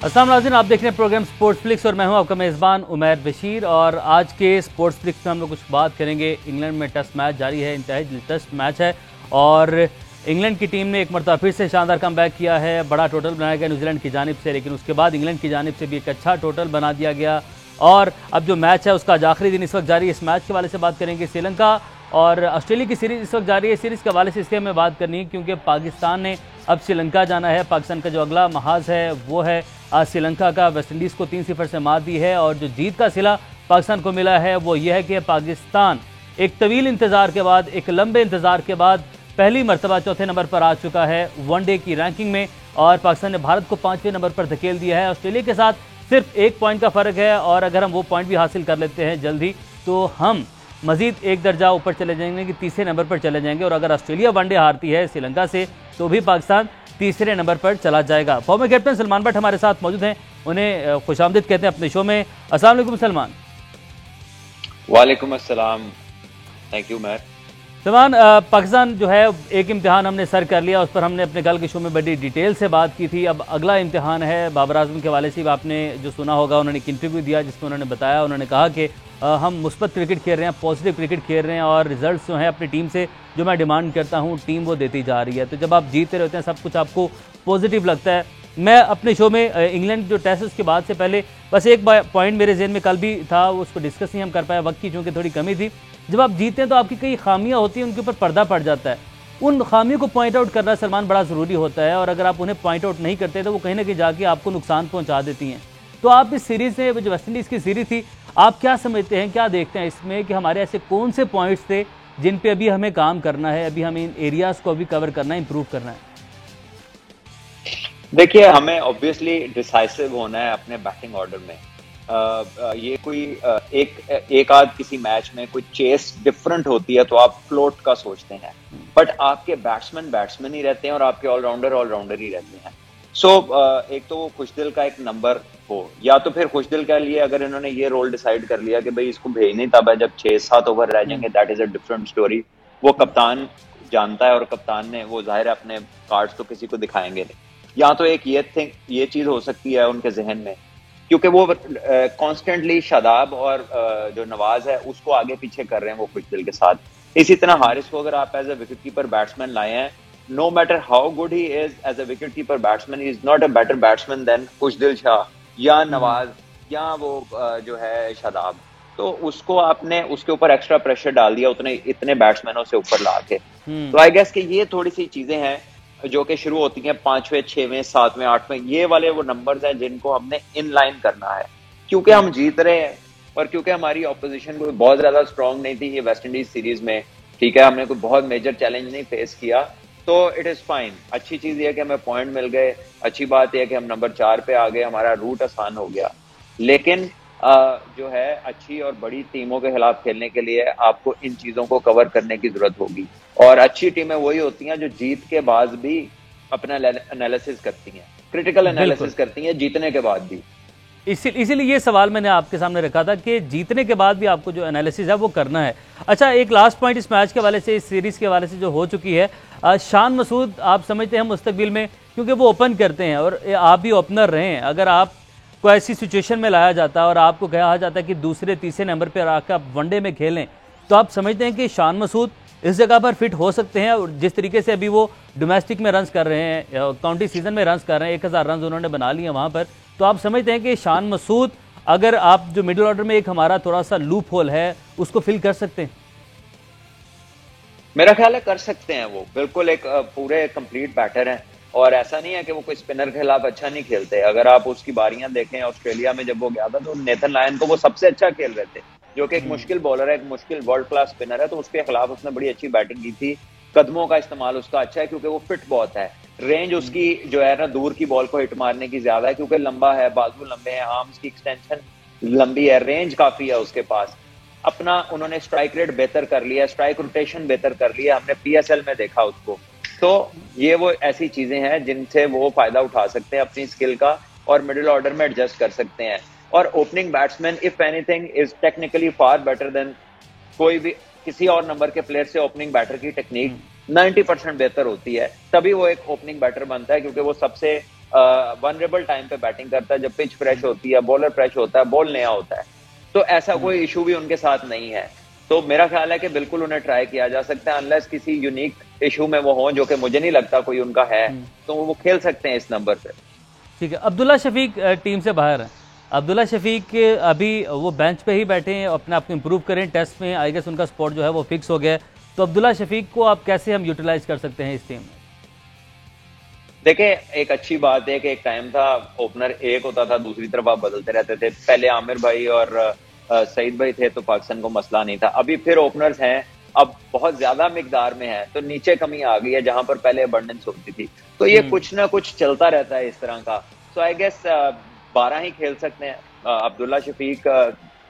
अस्सलाम नाज़रीन, आप देख रहे हैं प्रोग्राम स्पोर्ट्स फ्लिक्स और मैं हूं आपका मेज़बान उमैर बशीर। और आज के स्पोर्ट्स फ्लिक्स में हम लोग कुछ बात करेंगे। इंग्लैंड में टेस्ट मैच जारी है, इंतहाई दिलचस्प मैच है और इंग्लैंड की टीम ने एक मरतबा फिर से शानदार कमबैक किया है। बड़ा टोटल बनाया गया न्यूजीलैंड की जानिब से, लेकिन उसके बाद इंग्लैंड की जानिब से भी एक अच्छा टोटल बना दिया गया। और अब जो मैच है उसका आज आखिरी दिन इस वक्त जारी है। इस मैच के हवाले से बात करेंगे। श्रीलंका और ऑस्ट्रेलिया की सीरीज़ इस वक्त जारी है। सीरीज़ के हवाले से इसलिए हमें बात करनी है क्योंकि पाकिस्तान ने अब श्रीलंका जाना है। पाकिस्तान का जो अगला महाज है वो है आज श्रीलंका का। वेस्टइंडीज़ को 3-0 से मात दी है और जो जीत का सिला पाकिस्तान को मिला है वो ये है कि पाकिस्तान एक तवील इंतज़ार के बाद, एक लंबे इंतज़ार के बाद पहली मरतबा चौथे नंबर पर आ चुका है वनडे की रैंकिंग में। और पाकिस्तान ने भारत को 5वें नंबर पर धकेल दिया है। ऑस्ट्रेलिया के साथ सिर्फ 1 पॉइंट का फ़र्क है और अगर हम वो पॉइंट भी हासिल कर लेते हैं जल्दी तो हम मजीद एक दर्जा ऊपर चले जाएंगे कि तीसरे नंबर पर चले जाएंगे। और अगर ऑस्ट्रेलिया वनडे हारती है श्रीलंका से तो भी पाकिस्तान तीसरे नंबर पर चला जाएगा। फॉर्मर कैप्टन सलमान भट्ट हमारे साथ मौजूद हैं, उन्हें खुशामदीद कहते हैं अपने शो में। अस्सलाम वालेकुम सलमान। वालेकुम अस्सलाम, थैंक यू मैर। सलमान, पाकिस्तान जो है एक इम्तिहान हमने सर कर लिया, उस पर हमने अपने कल के शो में बड़ी डिटेल से बात की थी। अब अगला इम्तिहान है बाबर आजम के हवाले से। आपने जो सुना होगा, उन्होंने एक इंटरव्यू दिया जिसमें उन्होंने बताया, उन्होंने कहा कि हम मुस्बत क्रिकेट खेल रहे हैं, पॉजिटिव क्रिकेट खेल रहे हैं और रिजल्ट्स जो हैं अपनी टीम से जो मैं डिमांड करता हूं टीम वो देती जा रही है। तो जब आप जीतते रहते हैं सब कुछ आपको पॉजिटिव लगता है। मैं अपने शो में इंग्लैंड जो टेस्ट उसके बाद से पहले बस एक पॉइंट मेरे जहन में कल भी था, उसको डिस्कस नहीं हम कर पाए, वक्त की चूँकि थोड़ी कमी थी। जब आप जीतते हैं तो आपकी कई खामियां होती हैं, उनके ऊपर पर्दा पड़ जाता है। उन खामियों को पॉइंट आउट करना सलमान बड़ा ज़रूरी होता है और अगर आप उन्हें पॉइंट आउट नहीं करते तो वो कहीं ना कहीं जाके आपको नुकसान पहुंचा देती हैं। तो आप इस सीरीज़ में जो वेस्टइंडीज़ की सीरीज़ थी, आप क्या समझते हैं, क्या देखते हैं इसमें कि हमारे ऐसे कौन से पॉइंट्स थे जिन पे अभी हमें काम करना है, अभी हमें इन एरियाज़ को अभी कवर करना है, इंप्रूव करना है? देखिए, हमें ऑब्वियसली डिसाइसिव होना है अपने बैटिंग ऑर्डर में। ये कोई एक आध किसी मैच में कोई चेस डिफरेंट होती है तो आप फ्लोट का सोचते हैं, बट आपके बैट्समैन ही रहते हैं और आपके ऑलराउंडर ही रहते हैं। एक तो वो खुशदिल का एक नंबर हो, या तो फिर खुशदिल के लिए अगर इन्होंने ये रोल डिसाइड कर लिया कि भाई इसको भेज नहीं, तब है जब 6-7 ओवर रह जाएंगे, that is a different story. वो कप्तान जानता है और कप्तान ने वो जाहिर है अपने कार्ड्स तो किसी को दिखाएंगे नहीं। या तो एक ये चीज हो सकती है उनके जहन में, क्योंकि वो कॉन्स्टेंटली शादाब और जो नवाज है उसको आगे पीछे कर रहे हैं वो खुशदिल के साथ। इसी तरह हारिस को अगर आप as a wicket keeper batsman लाए हैं, no matter how good he is as a wicket keeper batsman, he is not a better batsman than Khushdil Shah या नवाज या वो जो है शादाब। तो उसको आपने उसके ऊपर एक्स्ट्रा प्रेशर डाल दिया इतने बैट्समैनों से ऊपर ला के। तो आई गेस कि ये थोड़ी सी चीजें हैं जो कि शुरू होती हैं 5वें, 6वें, 7वें, 8वें। ये वाले वो नंबर्स हैं जिनको हमने इन लाइन करना है, क्योंकि हम जीत रहे हैं और क्योंकि हमारी ऑपोजिशन कोई बहुत ज्यादा स्ट्रांग नहीं थी ये वेस्ट इंडीज सीरीज में। ठीक है, हमने कोई बहुत मेजर चैलेंज नहीं फेस किया, तो इट इज फाइन। अच्छी चीज ये है कि हमें पॉइंट मिल गए, अच्छी बात यह है कि हम नंबर 4 पे आ गए, हमारा रूट आसान हो गया। लेकिन जो है अच्छी और बड़ी टीमों के खिलाफ खेलने के लिए आपको इन चीजों को कवर करने की जरूरत होगी। और अच्छी टीमें वही होती हैं जो जीत के बाद भी अपना एनालिसिस करती हैं, क्रिटिकल एनालिसिस करती हैं जीतने के बाद भी। इसीलिए ये सवाल मैंने आपके सामने रखा था कि जीतने के बाद भी आपको जो एनालिसिस है वो करना है। अच्छा, एक लास्ट पॉइंट इस मैच के हवाले से, इस सीरीज़ के हवाले से जो हो चुकी है, शान मसूद आप समझते हैं मुस्तकबिल में, क्योंकि वो ओपन करते हैं और आप भी ओपनर रहे हैं, अगर आप को ऐसी सिचुएशन में लाया जाता और आपको कहा जाता है कि दूसरे तीसरे नंबर पर आकर आप वनडे में खेलें, तो आप समझते हैं कि शान मसूद इस जगह पर फिट हो सकते हैं? और जिस तरीके से अभी वो डोमेस्टिक में रन्स कर रहे हैं, काउंटी सीजन में रन्स कर रहे हैं, 1000 रन उन्होंने बना लिए वहाँ पर, तो आप समझते हैं कि शान मसूद, अगर आप जो मिडिल ऑर्डर में एक हमारा थोड़ा सा लूप होल है उसको फिल कर सकते हैं? मेरा ख्याल है कर सकते हैं। वो बिल्कुल एक पूरे कंप्लीट बैटर हैं और ऐसा नहीं है कि वो कोई स्पिनर के खिलाफ अच्छा नहीं खेलते। अगर आप उसकी बारियां देखें, ऑस्ट्रेलिया में जब वो गया था तो नेथन लायन को वो सबसे अच्छा खेल रहे थे, जो कि एक मुश्किल बॉलर है, एक मुश्किल वर्ल्ड क्लास स्पिनर है, तो उसके खिलाफ उसने बड़ी अच्छी बैटिंग की थी। कदमों का इस्तेमाल उसका अच्छा है क्योंकि वो फिट बहुत है। रेंज उसकी जो है ना दूर की बॉल को हिट मारने की ज्यादा है क्योंकि लंबा है, बाजू लंबे हैं, आर्म्स की एक्सटेंशन लंबी है, रेंज काफी है उसके पास। अपना उन्होंने स्ट्राइक रेट बेहतर कर लिया, स्ट्राइक रोटेशन बेहतर कर लिया, हमने पीएसएल में देखा उसको। तो ये वो ऐसी चीजें हैं जिनसे वो फायदा उठा सकते हैं अपनी स्किल का और मिडिल ऑर्डर में एडजस्ट कर सकते हैं। और opening batsman if anything is technically far better than कोई भी किसी और नंबर के प्लेयर से। ओपनिंग बैटर की टेक्निक 90% बेहतर होती है, तभी वो एक ओपनिंग बैटर बनता है, क्योंकि वो सबसे वनरेबल टाइम पे बैटिंग करता है, जब पिच फ्रेश होती है, बॉलर फ्रेश होता है, बॉल नया होता है। तो ऐसा कोई इशू भी उनके साथ नहीं है। तो मेरा ख्याल है कि बिल्कुल उन्हें ट्राई किया जा सकता है, अनलेस किसी यूनिक इशू में वो हों, जो कि मुझे नहीं लगता कोई उनका है, तो वो खेल सकते हैं इस नंबर पे। ठीक है। अब्दुल्ला शफीक टीम से बाहर है। अब्दुल्ला शफीक अभी वो बेंच पे ही बैठे हैं, अपने आप को इम्प्रूव करें टेस्ट में, आई गेस उनका स्पॉट जो है वो फिक्स हो गया है। तो अब्दुल्ला शफीक को आप कैसे हम यूटिलाइज कर सकते हैं इस टीम में? देखिए, एक अच्छी बात है कि एक टाइम था ओपनर एक होता था, दूसरी तरफ आप बदलते रहते थे। पहले आमिर भाई और सईद भाई थे तो पाकिस्तान को मसला नहीं था। अभी फिर ओपनर्स हैं, अब बहुत ज्यादा मिकदार में है, तो नीचे कमी आ गई है जहां पर पहले अबंडेंस होती थी। तो ये कुछ ना कुछ चलता रहता है इस तरह का। सो आई गेस 12 ही खेल सकते हैं। अब्दुल्ला शफीक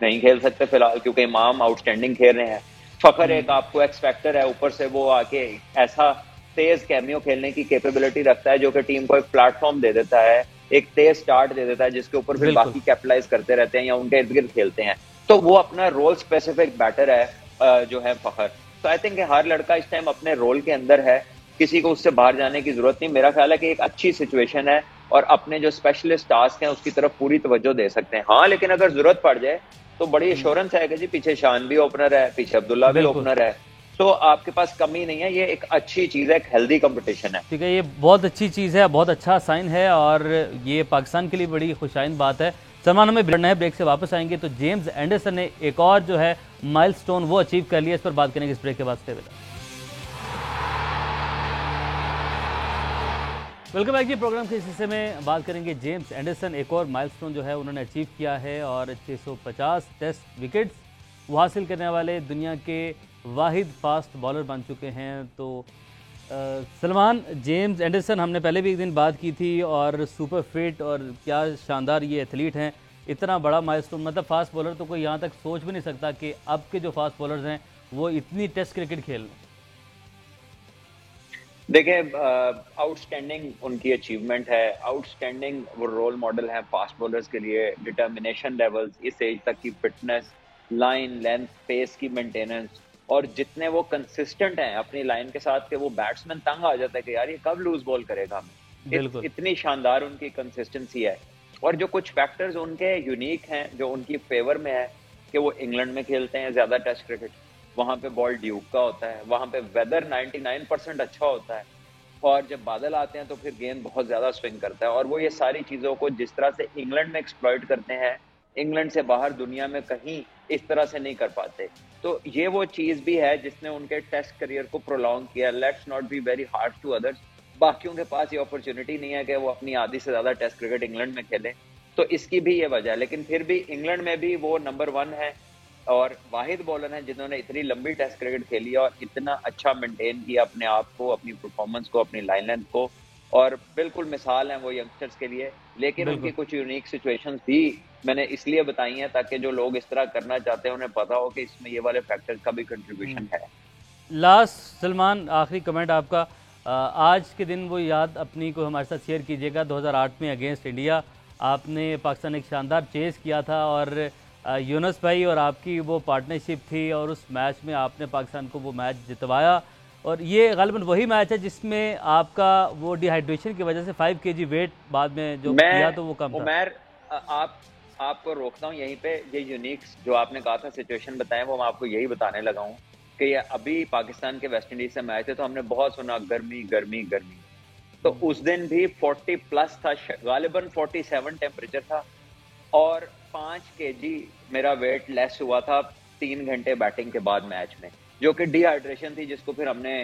नहीं खेल सकते फिलहाल, क्योंकि इमाम आउटस्टैंडिंग खेल रहे हैं। फखर एक आपको एक्सपेक्टर है, ऊपर से वो आके ऐसा तेज कैमियो खेलने की कैपेबिलिटी रखता है जो कि टीम को एक प्लेटफॉर्म दे देता है, एक तेज स्टार्ट दे देता है, जिसके ऊपर फिर बाकी कैपिटलाइज करते रहते हैं या उनके इर्द गिर्द खेलते हैं। तो वो अपना रोल स्पेसिफिक बैटर है जो है फखर। तो आई थिंक हर लड़का इस टाइम अपने रोल के अंदर है, किसी को उससे बाहर जाने की जरूरत नहीं। मेरा ख्याल है कि एक अच्छी सिचुएशन है और अपने जो स्पेशलिस्ट टास्क हैं उसकी तरफ पूरी तवज्जो दे सकते हैं। हाँ, लेकिन अगर जरूरत पड़ जाए तो बड़ी एश्योरेंस है कि जी पीछे शान भी ओपनर है, पीछे अब्दुल्ला भी ओपनर है, तो आपके पास कमी नहीं है। ये एक अच्छी चीज है, एक हेल्दी कंपटीशन है। ठीक है, ये बहुत अच्छी चीज़ है, बहुत अच्छा साइन है और ये पाकिस्तान के लिए बड़ी खुशाइन बात है। सलमान, हमें ब्रेक है, ब्रेक से वापस आएंगे तो जेम्स एंडरसन ने एक और जो है माइलस्टोन वो अचीव कर लिया, इस पर बात करेंगे इस ब्रेक के बाद। Welcome back. प्रोग्राम के इस हिस्से में बात करेंगे जेम्स एंडरसन, एक और माइलस्टोन जो है उन्होंने अचीव किया है और 650 टेस्ट विकेट्स वो हासिल करने वाले दुनिया के वाहिद फास्ट बॉलर बन चुके हैं। तो सलमान, जेम्स एंडरसन, हमने पहले भी एक दिन बात की थी और सुपर फिट और क्या शानदार ये एथलीट हैं। इतना बड़ा माइलस्टोन, मतलब फास्ट बॉलर तो कोई यहाँ तक सोच भी नहीं सकता कि अब के जो फास्ट बॉलर्स हैं वो इतनी टेस्ट क्रिकेट खेल रहे हैं। देखिए, आउटस्टैंडिंग उनकी अचीवमेंट है, आउटस्टैंडिंग वो रोल मॉडल है फास्ट बॉलर्स के लिए। डिटर्मिनेशन लेवल्स, इस एज तक की फिटनेस, लाइन लेंथ, पेस की मेंटेनेंस, और जितने वो कंसिस्टेंट हैं अपनी लाइन के साथ, के वो बैट्समैन तंग आ जाता है कि यार ये कब लूज बॉल करेगा हमें। इतनी शानदार उनकी कंसिस्टेंसी है। और जो कुछ फैक्टर्स उनके यूनिक हैं जो उनकी फेवर में है, कि वो इंग्लैंड में खेलते हैं ज्यादा टेस्ट क्रिकेट, वहां पे बॉल ड्यूक का होता है, वहां पे वेदर 99% अच्छा होता है, और जब बादल आते हैं तो फिर गेंद बहुत ज्यादा स्विंग करता है। और वो ये सारी चीजों को जिस तरह से इंग्लैंड में एक्सप्लॉइट करते हैं, इंग्लैंड से बाहर दुनिया में कहीं इस तरह से नहीं कर पाते। तो ये वो चीज भी है जिसने उनके टेस्ट करियर को प्रोलॉन्ग किया। Let's not be very hard to others, बाकियों के पास ये अपॉर्चुनिटी नहीं है कि वो अपनी आधी से ज्यादा टेस्ट क्रिकेट इंग्लैंड में खेले, तो इसकी भी ये वजह है। लेकिन फिर भी इंग्लैंड में भी वो नंबर 1 है और वाहिद बॉलर हैं जिन्होंने इतनी लंबी टेस्ट क्रिकेट खेली और इतना अच्छा मेंटेन किया अपने आप को, अपनी परफॉर्मेंस को, अपनी लाइन लेंथ को। और बिल्कुल मिसाल हैं वो यंगस्टर्स के लिए। लेकिन उनकी कुछ यूनिक सिचुएशंस भी मैंने इसलिए बताई हैं ताकि जो लोग इस तरह करना चाहते हैं उन्हें पता हो कि इसमें ये वाले फैक्टर्स का भी कंट्रीब्यूशन है। लास्ट सलमान, आखिरी कमेंट आपका। आज के दिन वो याद अपनी को हमारे साथ शेयर कीजिएगा। 2008 में अगेंस्ट इंडिया आपने पाकिस्तान एक शानदार चेस किया था और यूनुस भाई और आपकी वो पार्टनरशिप थी और उस मैच में आपने पाकिस्तान को वो मैच जितवाया। और ये गालिबन वही मैच है जिसमें आपका वो डिहाइड्रेशन की वजह से 5 kg वेट बाद में जो किया तो वो कम था। उमर, आपको रोकता हूँ यहीं पे। ये यूनिक जो आपने कहा था सिचुएशन बताएं, वो मैं आपको यही बताने लगा हूँ कि ये अभी पाकिस्तान के वेस्ट इंडीज से मैच है तो हमने बहुत सुना गर्मी गर्मी गर्मी। तो उस दिन भी 40 प्लस था, गालिबन 47 टेम्परेचर था और 5 kg मेरा वेट लेस हुआ था 3 घंटे बैटिंग के बाद मैच में, जो कि डिहाइड्रेशन थी, जिसको फिर हमने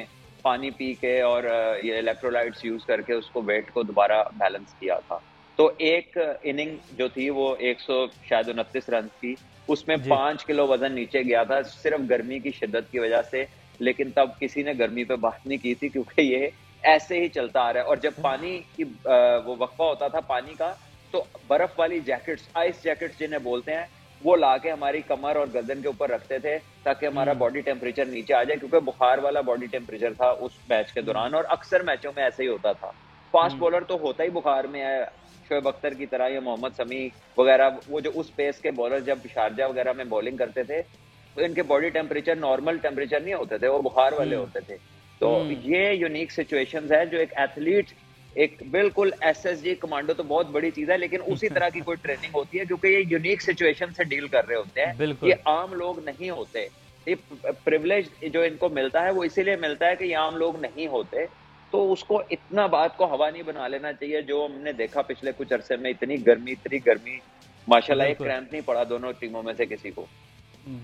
पानी पी के और ये इलेक्ट्रोलाइट्स यूज करके उसको वेट को दोबारा बैलेंस किया था। तो एक इनिंग जो थी वो 129 रन थी, उसमें 5 किलो वजन नीचे गया था सिर्फ गर्मी की शिद्दत की वजह से। लेकिन तब किसी ने गर्मी पे बात नहीं की थी क्योंकि ये ऐसे ही चलता आ रहा है। और जब पानी की वो वक्फा होता था पानी का, तो बर्फ वाली जैकेट्स, आइस जैकेट्स जिन्हें बोलते हैं, वो लाके हमारी कमर और गर्दन के ऊपर रखते थे ताकि हमारा बॉडी टेम्परेचर नीचे आ जाए, क्योंकि बुखार वाला बॉडी टेम्परेचर था उस मैच के दौरान। और अक्सर मैचों में ऐसे ही होता था। फास्ट बॉलर तो होता ही बुखार में है, शोएब अख्तर की तरह या मोहम्मद शमी वगैरह, वो जो उस पेस के बॉलर जब शारजा वगैरह में बॉलिंग करते थे तो इनके बॉडी टेम्परेचर नॉर्मल टेम्परेचर नहीं होते थे, वो बुखार वाले होते थे। तो ये यूनिक सिचुएशंस है जो एक एथलीट एक बिल्कुल एसएसजी कमांडो तो बहुत बड़ी चीज है, लेकिन उसी तरह की कोई ट्रेनिंग होती है, क्योंकि ये यूनिक सिचुएशन से डील कर रहे होते हैं। ये बिल्कुल। आम लोग नहीं होते। ये प्रिविलेज जो इनको मिलता है वो इसीलिए मिलता है कि ये आम लोग नहीं होते। तो उसको इतना बात को हवा नहीं बना लेना चाहिए। जो हमने देखा पिछले कुछ अरसे में, इतनी गर्मी, माशाल्लाह एक बिल्कुल। क्रैम्प नहीं पड़ा दोनों टीमों में से किसी को।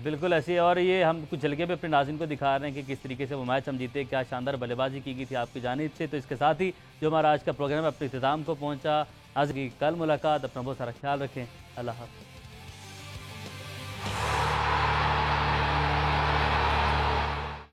बिल्कुल ऐसी है, और ये हम कुछ झलके पे अपने नाज़रीन को दिखा रहे हैं कि किस तरीके से वो मैच हम जीते, क्या शानदार बल्लेबाजी की गई थी आपकी जानिब से। तो इसके साथ ही जो हमारा आज का प्रोग्राम है अपने इख्तिताम को पहुंचा। आज की कल मुलाकात, अपना बहुत सारा ख्याल रखें। अल्लाह हाफ़िज़।